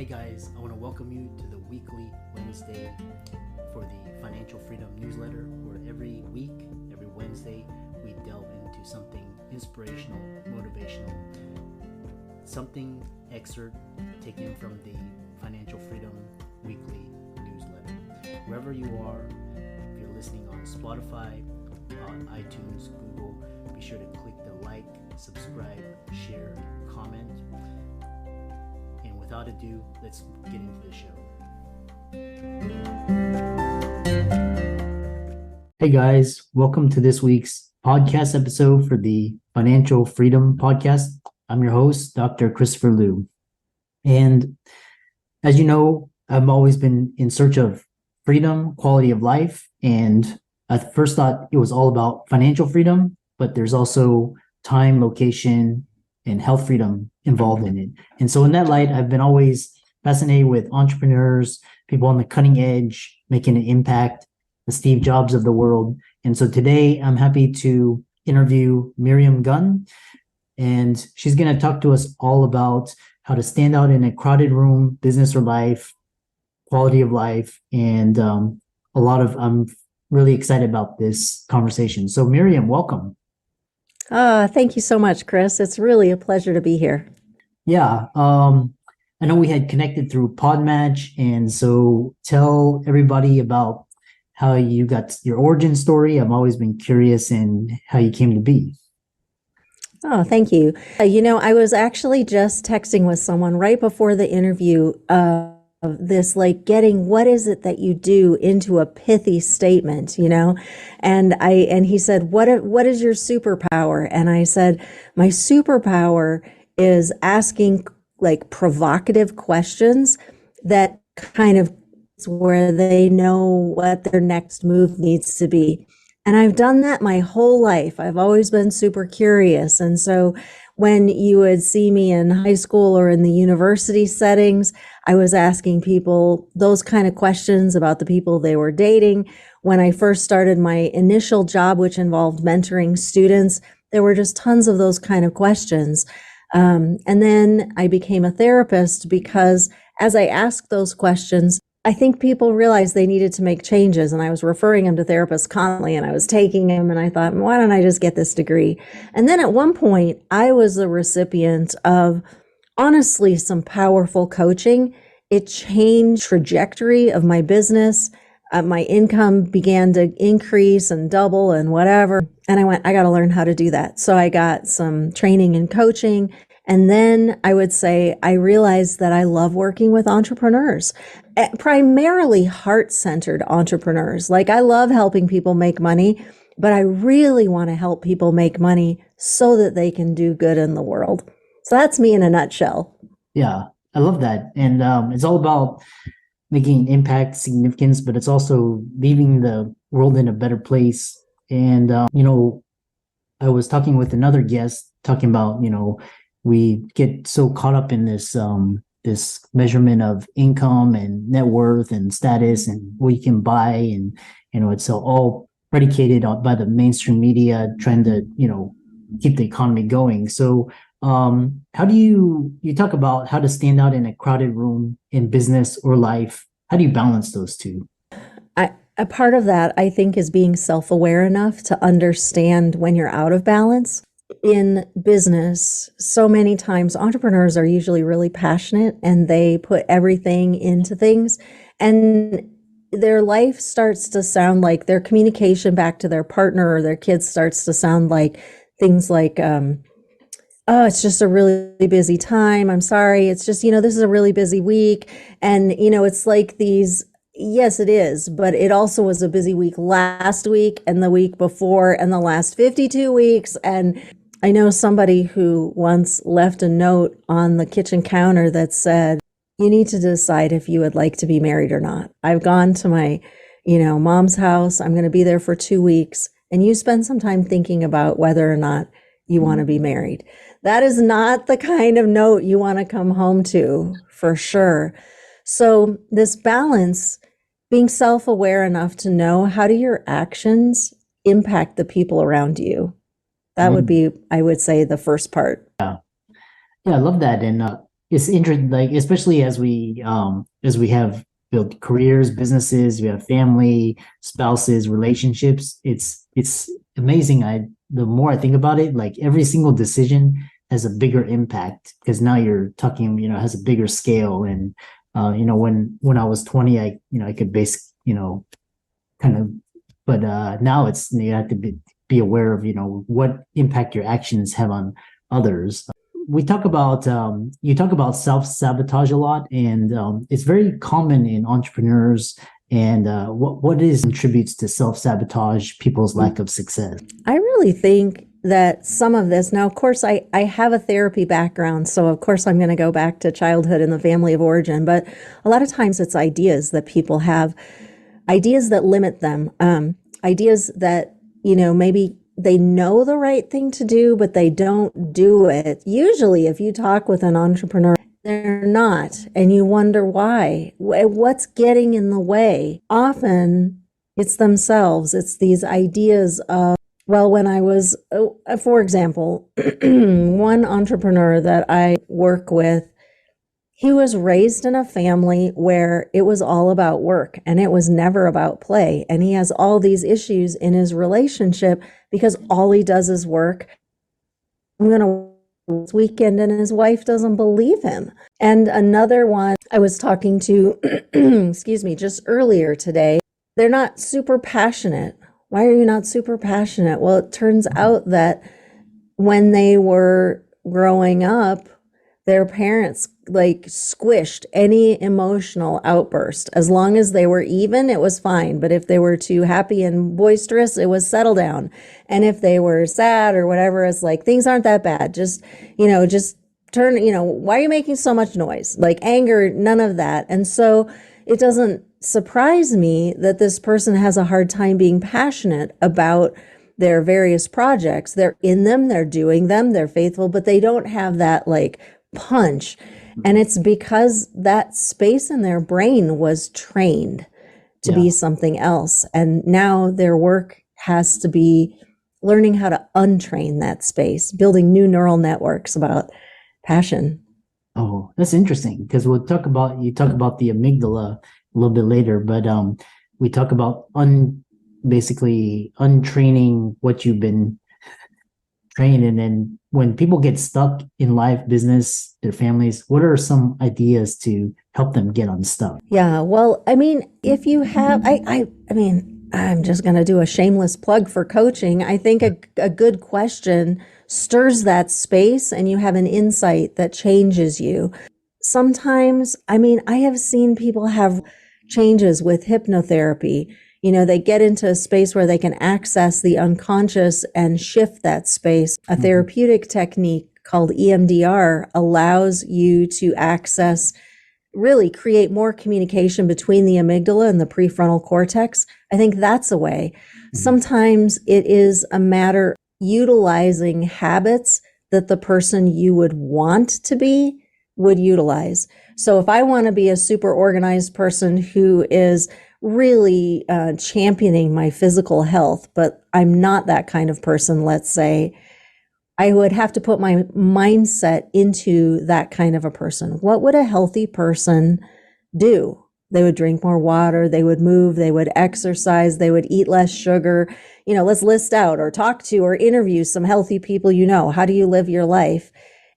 Hey guys, I want to welcome you to the weekly Wednesday for the Financial Freedom newsletter, where every week, every Wednesday, we delve into something inspirational, motivational, something excerpt taken from the Financial Freedom weekly newsletter. Wherever you are, if you're listening on Spotify, on iTunes, Google, be sure to click the like, subscribe, share, comment. And without ado, let's get into the show. Hey guys, welcome to this week's podcast episode for the Financial Freedom Podcast. I'm your host, Dr. Christopher Liu. And as you know, I've always been in search of freedom, quality of life. And I first thought it was all about financial freedom, but there's also time, location, and health freedom involved in it. And so in that light, I've been always fascinated with entrepreneurs, people on the cutting edge, making an impact, the Steve Jobs of the world. And so today I'm happy to interview Miriam Gunn, and she's going to talk to us all about how to stand out in a crowded room, business or life, quality of life, and I'm really excited about this conversation. So Miriam, welcome. Thank you so much, Chris. It's really a pleasure to be here. Yeah. I know we had connected through Podmatch, and so tell everybody about how you got your origin story. I've always been curious in how you came to be. Oh, thank you. I was actually just texting with someone right before the interview of this, like getting what is it that you do into a pithy statement, and he said, what is your superpower? And I said, my superpower is asking like provocative questions that kind of where they know what their next move needs to be. And I've done that my whole life. I've always been super curious. And so when you would see me in high school or in the university settings, I was asking people those kind of questions about the people they were dating. When I first started my initial job, which involved mentoring students, there were just tons of those kind of questions. And then I became a therapist because as I asked those questions, I think people realized they needed to make changes, and I was referring them to therapists constantly, and I was taking them, and I thought, why don't I just get this degree? And then at one point, I was the recipient of, honestly, some powerful coaching. It changed trajectory of my business. My income began to increase and double and whatever. And I went, I got to learn how to do that. So I got some training and coaching. And then I would say, I realized that I love working with entrepreneurs, primarily heart-centered entrepreneurs. Like I love helping people make money, but I really want to help people make money so that they can do good in the world. So that's me in a nutshell. Yeah, I love that. And it's all about making impact, significance, but it's also leaving the world in a better place. And, I was talking with another guest talking about, we get so caught up in this measurement of income and net worth and status and what you can buy. And, it's all predicated by the mainstream media trying to, keep the economy going. So how do you talk about how to stand out in a crowded room in business or life? How do you balance those two? A part of that, I think, is being self-aware enough to understand when you're out of balance. In business, so many times entrepreneurs are usually really passionate and they put everything into things, and their life starts to sound like their communication back to their partner or their kids starts to sound like things like, oh, it's just a really busy time. I'm sorry. It's just, this is a really busy week. And, it's like these, yes, it is, but it also was a busy week last week and the week before and the last 52 weeks. And I know somebody who once left a note on the kitchen counter that said, you need to decide if you would like to be married or not. I've gone to my, mom's house. I'm going to be there for 2 weeks. And you spend some time thinking about whether or not you want to be married. That is not the kind of note you want to come home to, for sure. So this balance, being self-aware enough to know how do your actions impact the people around you. That would be, I would say, the first part. Yeah, I love that. And it's interesting, like especially as we have built careers, businesses, we have family, spouses, relationships. It's amazing. The more I think about it, like every single decision has a bigger impact because now you're talking, has a bigger scale. And when I was 20, I could kind of, but now you have to be aware of what impact your actions have on others. We talk about you talk about self-sabotage a lot, and it's very common in entrepreneurs. And what is contributes to self-sabotage, people's lack of success? I really think that some of this, now, of course, I have a therapy background, so of course I'm going to go back to childhood and the family of origin, but a lot of times it's ideas that people have, ideas that limit them, ideas that, maybe they know the right thing to do, but they don't do it. Usually, if you talk with an entrepreneur, they're not, and you wonder why. What's getting in the way? Often it's themselves. It's these ideas of, well, when I was, for example, one entrepreneur that I work with, he was raised in a family where it was all about work and it was never about play. And he has all these issues in his relationship because all he does is work. I'm going to this weekend, and his wife doesn't believe him. And another one I was talking to, excuse me, just earlier today, they're not super passionate. Why are you not super passionate? Well, it turns out that when they were growing up, their parents squished any emotional outburst. As long as they were even, it was fine. But if they were too happy and boisterous, it was settle down. And if they were sad or whatever, it's like, things aren't that bad. Just turn, why are you making so much noise? Like anger, none of that. And so it doesn't surprise me that this person has a hard time being passionate about their various projects. They're in them, they're doing them, they're faithful, but they don't have that punch. And it's because that space in their brain was trained to be something else. And now their work has to be learning how to untrain that space, building new neural networks about passion. Oh, that's interesting because you talk about the amygdala a little bit later, but we talk about basically untraining what you've been trained. And then when people get stuck in life, business, their families, what are some ideas to help them get unstuck? Yeah, well, I mean, if you have, I'm just going to do a shameless plug for coaching. I think a good question stirs that space and you have an insight that changes you. Sometimes, I have seen people have changes with hypnotherapy. They get into a space where they can access the unconscious and shift that space. A therapeutic technique called EMDR allows you to really create more communication between the amygdala and the prefrontal cortex. I think that's a way. Sometimes it is a matter of utilizing habits that the person you would want to be would utilize. So if I want to be a super organized person who is really championing my physical health, but I'm not that kind of person, let's say, I would have to put my mindset into that kind of a person. What would a healthy person do? They would drink more water, they would move, they would exercise, they would eat less sugar. Let's list out or talk to or interview some healthy people. How do you live your life?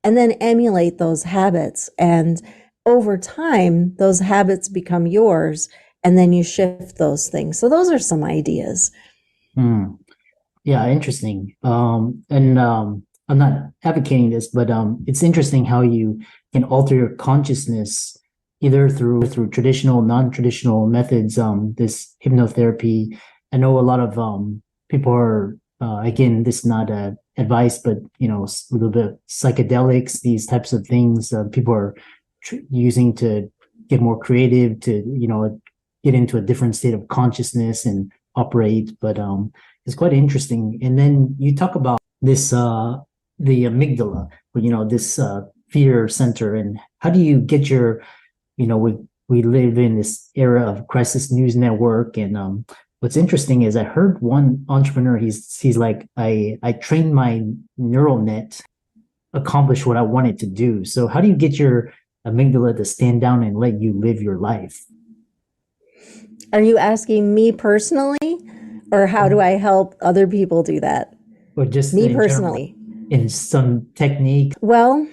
And then emulate those habits. And over time, those habits become yours. And then you shift those things. So those are some ideas. Yeah, interesting. I'm not advocating this, but it's interesting how you can alter your consciousness either through traditional, non-traditional methods. This hypnotherapy. I know a lot of people are again, this is not advice, but a little bit of psychedelics, these types of things. People are using to get more creative, to get into a different state of consciousness and operate. But it's quite interesting. And then you talk about this, the amygdala, this fear center, and how do you get your, we live in this era of crisis news network. And what's interesting is I heard one entrepreneur, he's like, I trained my neural net accomplish what I wanted to do. So how do you get your amygdala to stand down and let you live your life? Are you asking me personally, or how do I help other people do that? Or just Me in general, personally. in some technique? Well,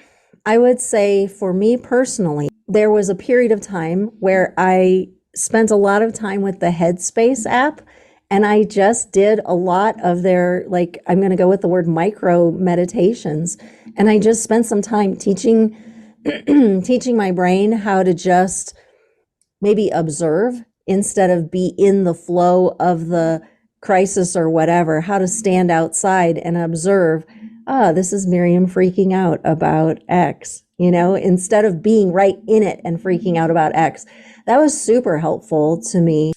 I would say for me personally, there was a period of time where I spent a lot of time with the Headspace app, and I just did a lot of their, like, I'm going to go with the word micro meditations. And I just spent some time teaching teaching my brain how to just maybe observe instead of be in the flow of the crisis or whatever, how to stand outside and observe, this is Miriam freaking out about X, instead of being right in it and freaking out about X. That was super helpful to me.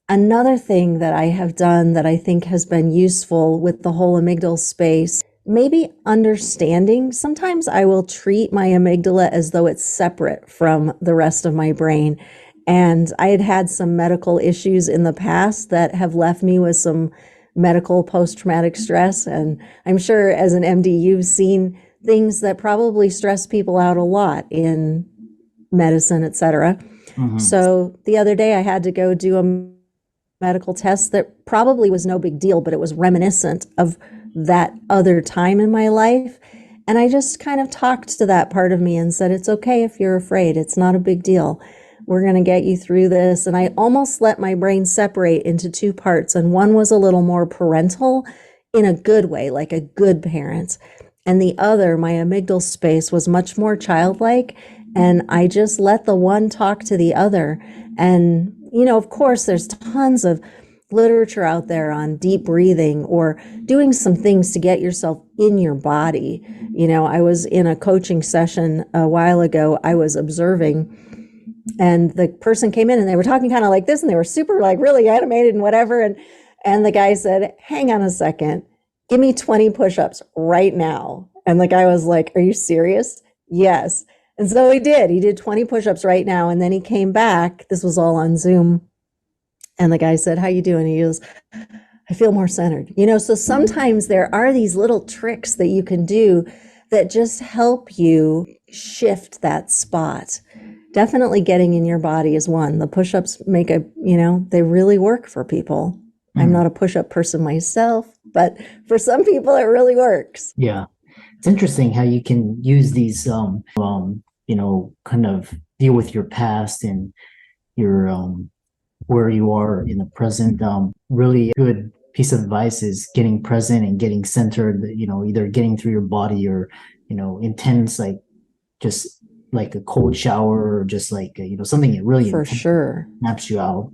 Another thing that I have done that I think has been useful with the whole amygdala space, maybe understanding. Sometimes I will treat my amygdala as though it's separate from the rest of my brain. And I had had some medical issues in the past that have left me with some medical post-traumatic stress. And I'm sure as an MD, you've seen things that probably stress people out a lot in medicine, et cetera. Mm-hmm. So the other day I had to go do a medical test that probably was no big deal, but it was reminiscent of that other time in my life. And I just kind of talked to that part of me and said, it's okay if you're afraid. It's not a big deal. We're going to get you through this. And I almost let my brain separate into two parts. And one was a little more parental in a good way, like a good parent. And the other, my amygdala space, was much more childlike. And I just let the one talk to the other. And, of course, there's tons of literature out there on deep breathing or doing some things to get yourself in your body. I was in a coaching session a while ago. I was observing, and the person came in and they were talking kind of like this, and they were super like really animated and whatever. And the guy said, hang on a second, give me 20 push-ups right now. And the guy was like, are you serious? Yes. And so he did 20 push-ups right now. And then he came back. This was all on Zoom. And the guy said, how you doing? He goes, I feel more centered. So sometimes there are these little tricks that you can do that just help you shift that spot. Definitely getting in your body is one. The push-ups make they really work for people. I'm not a push-up person myself, but for some people it really works. Yeah. It's interesting how you can use these, kind of deal with your past and your, where you are in the present. Really good piece of advice is getting present and getting centered, either getting through your body or, intense, like just like a cold shower or just like, something that really For sure snaps you out.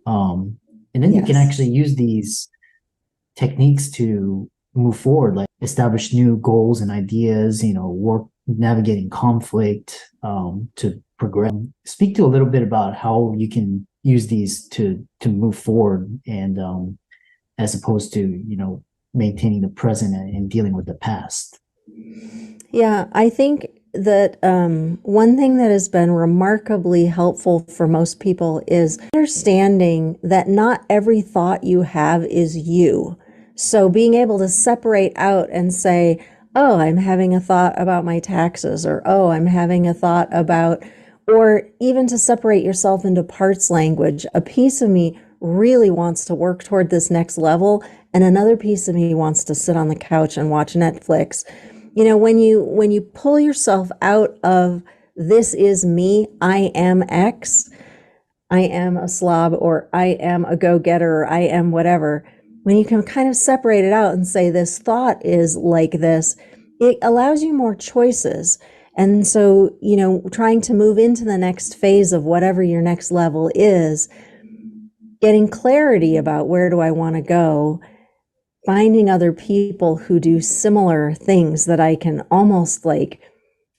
And then you can actually use these techniques to move forward, like establish new goals and ideas, work navigating conflict, to progress. Speak to a little bit about how you can use these to move forward and as opposed to, maintaining the present and dealing with the past. Yeah, I think that one thing that has been remarkably helpful for most people is understanding that not every thought you have is you. So being able to separate out and say, oh, I'm having a thought about my taxes, or oh, I'm having a thought about, or even to separate yourself into parts language. A piece of me really wants to work toward this next level, and another piece of me wants to sit on the couch and watch Netflix. When you pull yourself out of this is me, I am X, I am a slob, or I am a go-getter, or I am whatever, when you can kind of separate it out and say this thought is like this, it allows you more choices. And so, trying to move into the next phase of whatever your next level is, getting clarity about where do I want to go, finding other people who do similar things that I can almost like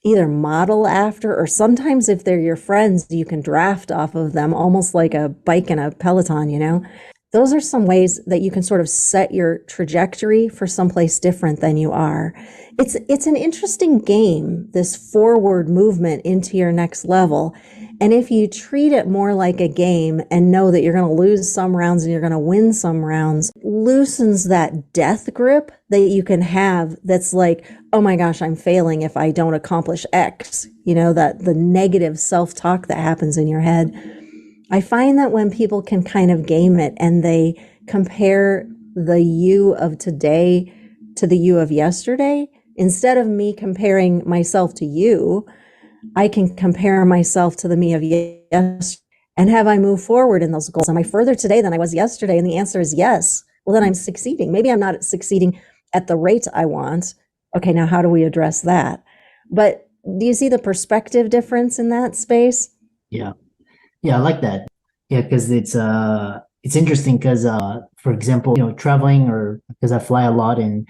either model after, or sometimes if they're your friends, you can draft off of them, almost like a bike and a Peloton, Those are some ways that you can sort of set your trajectory for someplace different than you are. It's an interesting game, this forward movement into your next level. And if you treat it more like a game and know that you're going to lose some rounds and you're going to win some rounds, loosens that death grip that you can have that's like, oh my gosh, I'm failing if I don't accomplish X, that the negative self-talk that happens in your head. I find that when people can kind of game it and they compare the you of today to the you of yesterday, instead of me comparing myself to you, I can compare myself to the me of yesterday. And have I moved forward in those goals? Am I further today than I was yesterday? And the answer is yes. Well, then I'm succeeding. Maybe I'm not succeeding at the rate I want. Okay, now how do we address that? But do you see the perspective difference in that space? Yeah. Yeah, I like that. Yeah, because it's interesting because for example, traveling or because I fly a lot and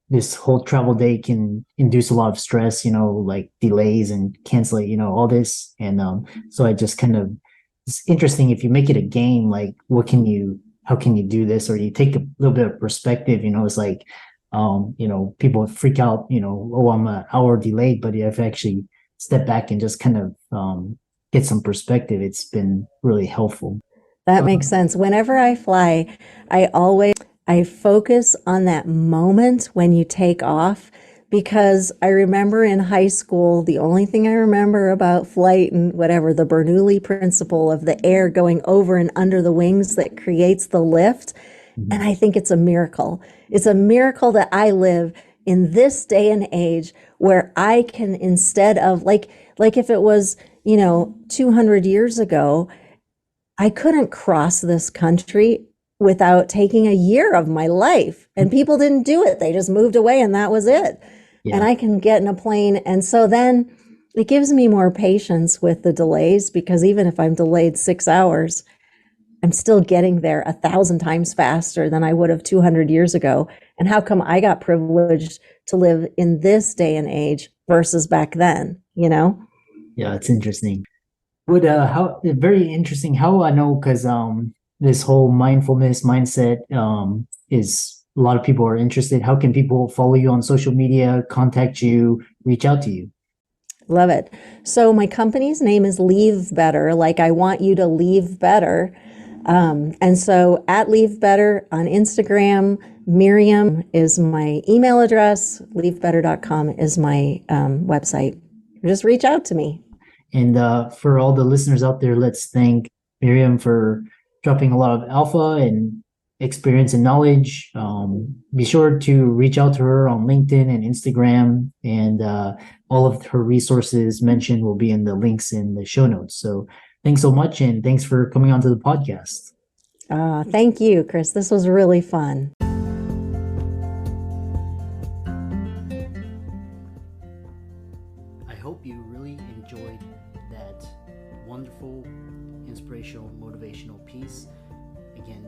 this whole travel day can induce a lot of stress, like delays and canceling, all this. And so I just kind of it's interesting if you make it a game, like how can you do this? Or you take a little bit of perspective, it's like people freak out, oh, I'm an hour delayed, but if I actually step back and just kind of get some perspective, it's been really helpful. That makes sense. Whenever I fly, I focus on that moment when you take off, because I remember in high school, the only thing I remember about flight and whatever, the Bernoulli principle of the air going over and under the wings that creates the lift. And I think it's a miracle. It's a miracle that I live in this day and age where I can, instead of like if it was, 200 years ago, I couldn't cross this country without taking a year of my life. And people didn't do it. They just moved away and that was it. And I can get in a plane. And so then it gives me more patience with the delays, because even if I'm delayed 6 hours, I'm still getting there 1,000 times faster than I would have 200 years ago. And how come I got privileged to live in this day and age versus back then, Yeah, it's interesting. Would how very interesting how I know because this whole mindfulness mindset is a lot of people are interested. How can people follow you on social media, contact you, reach out to you? Love it. So my company's name is Leve Better, like I want you to leave better. And so at Leve Better on Instagram, Miriam is my email address, levebetter.com is my website. Just reach out to me. And for all the listeners out there, let's thank Miriam for dropping a lot of alpha and experience and knowledge. Be sure to reach out to her on LinkedIn and Instagram, and all of her resources mentioned will be in the links in the show notes. So thanks so much, and thanks for coming onto the podcast. Thank you, Chris. This was really fun. I hope you really enjoyed that wonderful, inspirational, motivational piece. Again,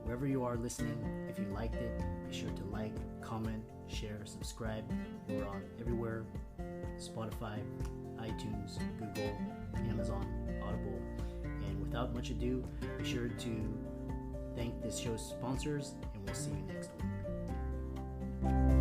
wherever you are listening, if you liked it, be sure to like, comment, share, subscribe. We're on everywhere: Spotify, iTunes, Google, Amazon, Audible. And without much ado, be sure to thank this show's sponsors, and we'll see you next week.